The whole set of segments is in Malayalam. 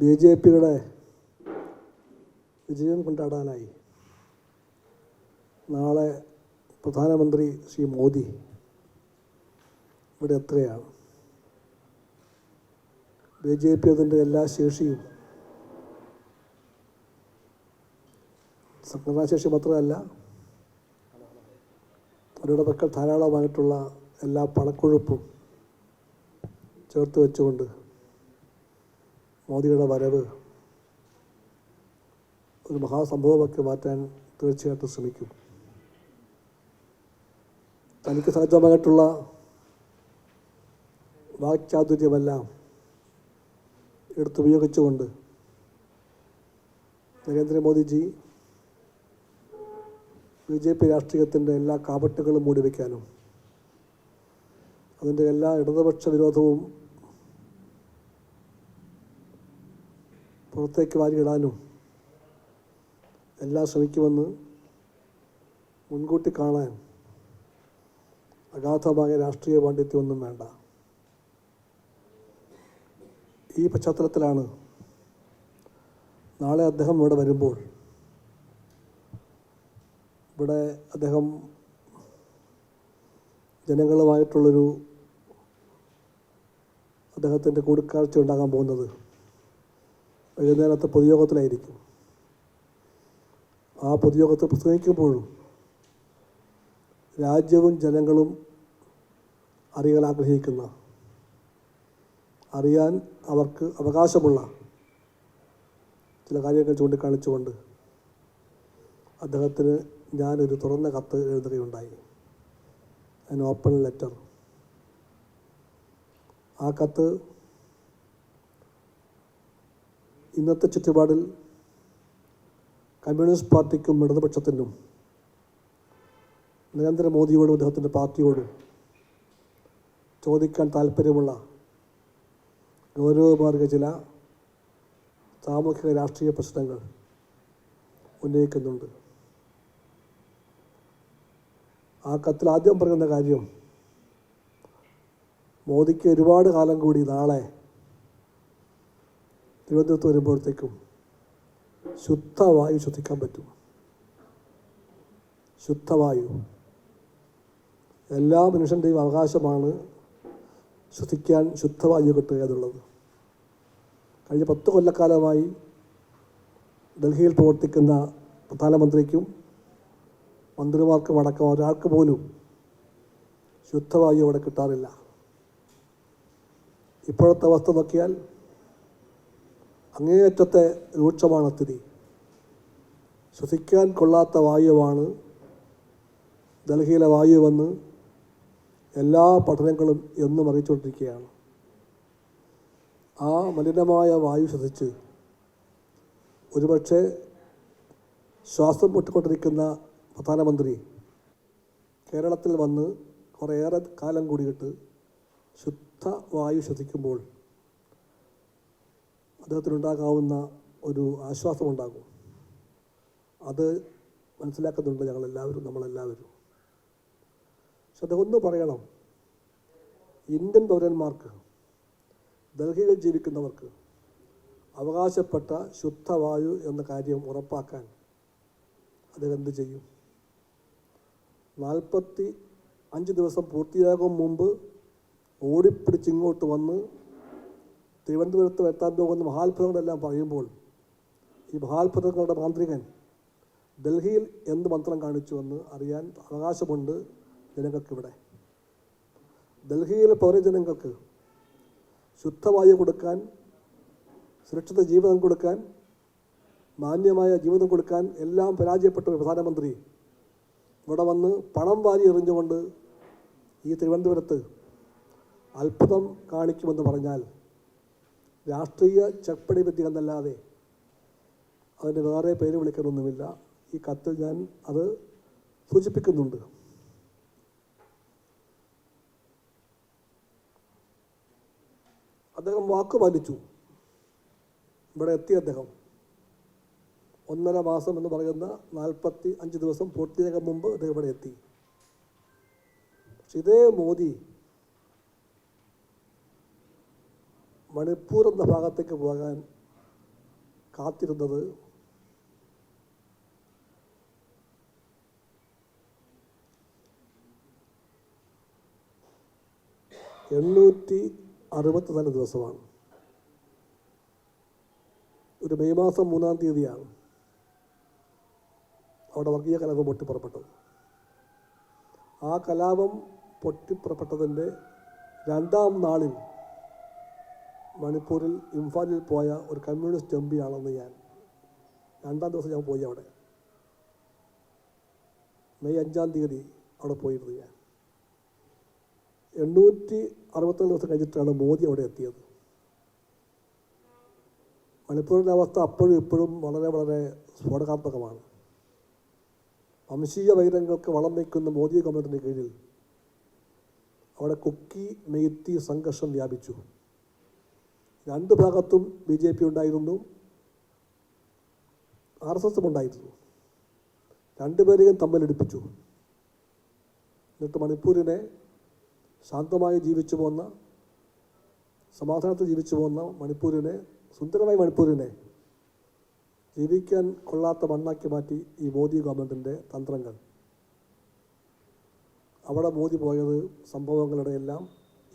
BJPയുടെ വിജയം കൊണ്ടാടാനായി നാളെ പ്രധാനമന്ത്രി ശ്രീ മോദി ഇവിടെ എത്തുകയാണ്. BJP അതിൻ്റെ എല്ലാ ശേഷിയും, സംഘടനാശേഷി മാത്രമല്ല, അവരുടെ പക്കൽ ധാരാളമായിട്ടുള്ള എല്ലാ പണക്കൊഴുപ്പും ചേർത്ത് വെച്ചുകൊണ്ട് മോദിയുടെ വരവ് ഒരു മഹാസംഭവമൊക്കെ മാറ്റാൻ തീർച്ചയായിട്ടും ശ്രമിക്കും. തനിക്ക് സഹജമായിട്ടുള്ള വാക്ചാതുര്യമെല്ലാം എടുത്തുപയോഗിച്ചുകൊണ്ട് നരേന്ദ്രമോദിജി BJP രാഷ്ട്രീയത്തിൻ്റെ എല്ലാ കാപട്യങ്ങളും മൂടിവെക്കാനും അതിൻ്റെ എല്ലാ ഇടതുപക്ഷ വിരോധവും പുറത്തേക്ക് വാരിയിടാനും എല്ലാം ശ്രമിക്കുമെന്ന് മുൻകൂട്ടി കാണാൻ അഗാധമായ രാഷ്ട്രീയ പാണ്ഡിത്യമൊന്നും വേണ്ട. ഈ പശ്ചാത്തലത്തിലാണ് നാളെ അദ്ദേഹം ഇവിടെ വരുമ്പോൾ ഇവിടെ അദ്ദേഹം ജനങ്ങളുമായിട്ടുള്ളൊരു അദ്ദേഹത്തിൻ്റെ കൂടിക്കാഴ്ച ഉണ്ടാകാൻ പോകുന്നത് വൈകുന്നേരത്തെ പൊതുയോഗത്തിലായിരിക്കും. ആ പൊതുയോഗത്തിൽ പ്രസംഗിക്കുമ്പോഴും രാജ്യവും ജനങ്ങളും അറിയാൻ ആഗ്രഹിക്കുന്ന, അറിയാൻ അവർക്ക് അവകാശമുള്ള ചില കാര്യങ്ങൾ ചൂണ്ടിക്കാണിച്ചുകൊണ്ട് അദ്ദേഹത്തിന് ഞാനൊരു തുറന്ന കത്ത് എഴുതുകയുണ്ടായി, an ഓപ്പൺ ലെറ്റർ. ആ കത്ത് ഇന്നത്തെ ചുറ്റുപാടിൽ കമ്മ്യൂണിസ്റ്റ് പാർട്ടിക്കും ഇടതുപക്ഷത്തിനും നരേന്ദ്രമോദിയോടും അദ്ദേഹത്തിൻ്റെ പാർട്ടിയോടും ചോദിക്കാൻ താല്പര്യമുള്ള ഗൗരവമാർഗ ചില സാമൂഹിക രാഷ്ട്രീയ പ്രശ്നങ്ങൾ ഉന്നയിക്കുന്നുണ്ട്. ആ കത്തിൽ ആദ്യം പറയുന്ന കാര്യം, മോദിക്ക് ഒരുപാട് കാലം കൂടി നാളെ തിരുവനന്തപുരത്ത് വരുമ്പോഴത്തേക്കും ശുദ്ധവായു ശ്വസിക്കാൻ പറ്റും. ശുദ്ധവായു എല്ലാ മനുഷ്യൻ്റെയും അവകാശമാണ് ശ്വസിക്കാൻ ശുദ്ധവായു കിട്ടുക എന്നുള്ളത്. കഴിഞ്ഞ 10 കൊല്ലക്കാലമായി ഡൽഹിയിൽ പ്രവർത്തിക്കുന്ന പ്രധാനമന്ത്രിക്കും മന്ത്രിമാർക്കും അടക്കം ഒരാൾക്ക് പോലും ശുദ്ധവായു അവിടെ കിട്ടാറില്ല. ഇപ്പോഴത്തെ അവസ്ഥ നോക്കിയാൽ അങ്ങേയറ്റത്തെ രൂക്ഷമാണ് സ്ഥിതി. ശ്വസിക്കാൻ കൊള്ളാത്ത വായുവാണ് ഡൽഹിയിലെ വായുവെന്ന് എല്ലാ പഠനങ്ങളും എന്നും അറിയിച്ചുകൊണ്ടിരിക്കുകയാണ്. ആ മലിനമായ വായു ശ്വസിച്ച് ഒരുപക്ഷെ ശ്വാസം മുട്ടിക്കൊണ്ടിരിക്കുന്ന പ്രധാനമന്ത്രി കേരളത്തിൽ വന്ന് കുറേയേറെ കാലം കൂടിയിട്ട് ശുദ്ധവായു ശ്വസിക്കുമ്പോൾ അദ്ദേഹത്തിനുണ്ടാകാവുന്ന ഒരു ആശ്വാസമുണ്ടാകും. അത് മനസ്സിലാക്കുന്നുണ്ട് നമ്മളെല്ലാവരും. പക്ഷെ അദ്ദേഹം ഒന്ന് പറയണം, ഇന്ത്യൻ പൗരന്മാർക്ക്, ഡൽഹിയിൽ ജീവിക്കുന്നവർക്ക് അവകാശപ്പെട്ട ശുദ്ധവായു എന്ന കാര്യം ഉറപ്പാക്കാൻ അദ്ദേഹം എന്ത് ചെയ്യും? 45 ദിവസം പൂർത്തിയാകും മുമ്പ് ഓടിപ്പിടിച്ചിങ്ങോട്ട് വന്ന് തിരുവനന്തപുരത്ത് എത്താൻ പോകുന്ന മഹാത്ഭുതങ്ങളെല്ലാം പറയുമ്പോൾ ഈ മഹാത്ഭുതങ്ങളുടെ മാന്ത്രികൻ ഡൽഹിയിൽ എന്ത് മന്ത്രം കാണിച്ചുവെന്ന് അറിയാൻ അവകാശമുണ്ട് ജനങ്ങൾക്കിവിടെ. ഡൽഹിയിലെ പൗരജനങ്ങൾക്ക് ശുദ്ധവായു കൊടുക്കാൻ, സുരക്ഷിത ജീവിതം കൊടുക്കാൻ, മാന്യമായ ജീവിതം കൊടുക്കാൻ എല്ലാം പരാജയപ്പെട്ട ഒരു പ്രധാനമന്ത്രി ഇവിടെ വന്ന് പണം വാരി എറിഞ്ഞുകൊണ്ട് ഈ തിരുവനന്തപുരത്ത് അത്ഭുതം കാണിക്കുമെന്ന് പറഞ്ഞാൽ രാഷ്ട്രീയ ചപ്പടി വിദ്യ എന്നല്ലാതെ അതിന് വേറെ പേര് വിളിക്കാനൊന്നുമില്ല. ഈ കത്തിൽ ഞാൻ അത് സൂചിപ്പിക്കുന്നുണ്ട്. അദ്ദേഹം വാക്ക് പാലിച്ചു. ഇവിടെ എത്തി അദ്ദേഹം 1.5 മാസം എന്ന് പറയുന്ന 45 ദിവസം പൂർത്തിയാകാൻ മുമ്പ് അദ്ദേഹം ഇവിടെ എത്തി. പക്ഷെ ഇതേ മോദി മണിപ്പൂർ എന്ന ഭാഗത്തേക്ക് പോകാൻ കാത്തിരുന്നത് എണ്ണൂറ്റി 64 ദിവസമാണ്. ഒരു മെയ് മാസം 3-ാം തീയതിയാണ് അവിടെ വർഗീയ കലാപം പൊട്ടിപ്പുറപ്പെട്ടത്. ആ കലാപം പൊട്ടിപ്പുറപ്പെട്ടതിൻ്റെ 2-ാം നാളിൽ മണിപ്പൂരിൽ ഇംഫാലിൽ പോയ ഒരു കമ്മ്യൂണിസ്റ്റ് എം പിയാണെന്ന് ഞാൻ 2-ാം ദിവസം ഞാൻ പോയി. അവിടെ മെയ് 5-ാം തീയതി അവിടെ പോയിരുന്നു ഞാൻ. 864 ദിവസം കഴിഞ്ഞിട്ടാണ് മോദി അവിടെ എത്തിയത്. മണിപ്പൂരിൻ്റെ അവസ്ഥ അപ്പോഴും ഇപ്പോഴും വളരെ വളരെ സ്ഫോടനാത്മകമാണ്. വംശീയ വൈരങ്ങൾക്ക് വളം വയ്ക്കുന്ന മോദി ഗവൺമെൻറ്റിന് കീഴിൽ അവിടെ കുക്കി മെയ്ത്തി സംഘർഷം വ്യാപിച്ചു. 2 ഭാഗത്തും BJP ഉണ്ടായിരുന്നു, RSS ഉണ്ടായിരുന്നു. 2 പേരെയും തമ്മിലെടുപ്പിച്ചു. എന്നിട്ട് മണിപ്പൂരിനെ ശാന്തമായി ജീവിച്ചു പോകുന്ന, സമാധാനത്തിൽ ജീവിച്ചു പോകുന്ന മണിപ്പൂരിനെ, സുന്ദരമായ മണിപ്പൂരിനെ ജീവിക്കാൻ കൊള്ളാത്ത മണ്ണാക്കി മാറ്റി ഈ മോദി ഗവൺമെൻറ്റിൻ്റെ തന്ത്രങ്ങൾ. അവിടെ മോദി പോയത് സംഭവങ്ങളുടെ എല്ലാം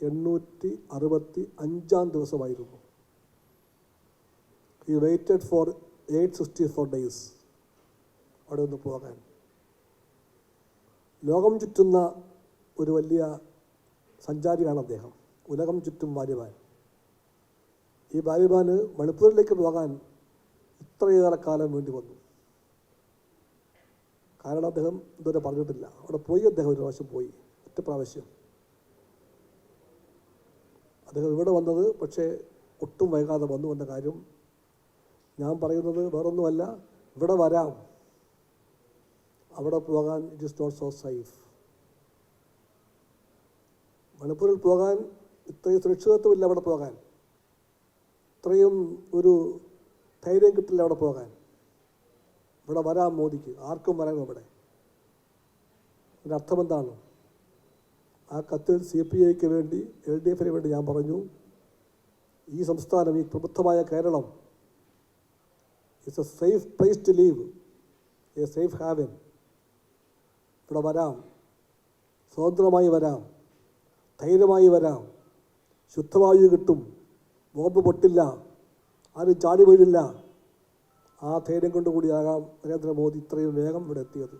865-ാം ദിവസമായിരുന്നു. ഈ വെയിറ്റഡ് ഫോർ 864 days അവിടെ ഒന്ന് പോകാൻ. ലോകം ചുറ്റുന്ന ഒരു വലിയ സഞ്ചാരിയാണ് അദ്ദേഹം, ഉലകം ചുറ്റും വാലിബാൻ. ഈ വാലിബാന് മണിപ്പൂരിലേക്ക് പോകാൻ ഇത്രയേറെ കാലം വേണ്ടി വന്നു. കാരണം അദ്ദേഹം ഇതുവരെ പറഞ്ഞിട്ടില്ല. അവിടെ പോയി അദ്ദേഹം ഒരു പ്രാവശ്യം പോയി, ഒറ്റ പ്രാവശ്യം. അദ്ദേഹം ഇവിടെ വന്നത് പക്ഷേ ഒട്ടും വൈകാതെ വന്നു എന്ന കാര്യം ഞാൻ പറയുന്നത് വേറൊന്നുമല്ല. ഇവിടെ വരാം, അവിടെ പോകാൻ it is not so safe. മണിപ്പൂരിൽ പോകാൻ ഇത്രയും സുരക്ഷിതത്വമില്ല. അവിടെ പോകാൻ ഇത്രയും ഒരു ധൈര്യം കിട്ടില്ല അവിടെ പോകാൻ. ഇവിടെ വരാം മോദിക്ക്, ആർക്കും വരാം ഇവിടെ. അതിൻ്റെ അർത്ഥം എന്താണ്? ആ കത്തിൽ CPIക്ക് വേണ്ടി, LDFന് വേണ്ടി ഞാൻ പറഞ്ഞു, ഈ സംസ്ഥാനം, ഈ പ്രബുദ്ധമായ Kerala it's a safe place to leave, a safe haven. ഇവിടെ വരാം, സ്വതന്ത്രമായി വരാം, ധൈര്യമായി വരാം, ശുദ്ധവായു കിട്ടും, ബോംബ് പൊട്ടില്ല, ആരും ചാടി വീഴില്ല. ആ ധൈര്യം കൊണ്ടുകൂടിയാകാം നരേന്ദ്രമോദി ഇത്രയും വേഗം ഇവിടെ എത്തിയത്.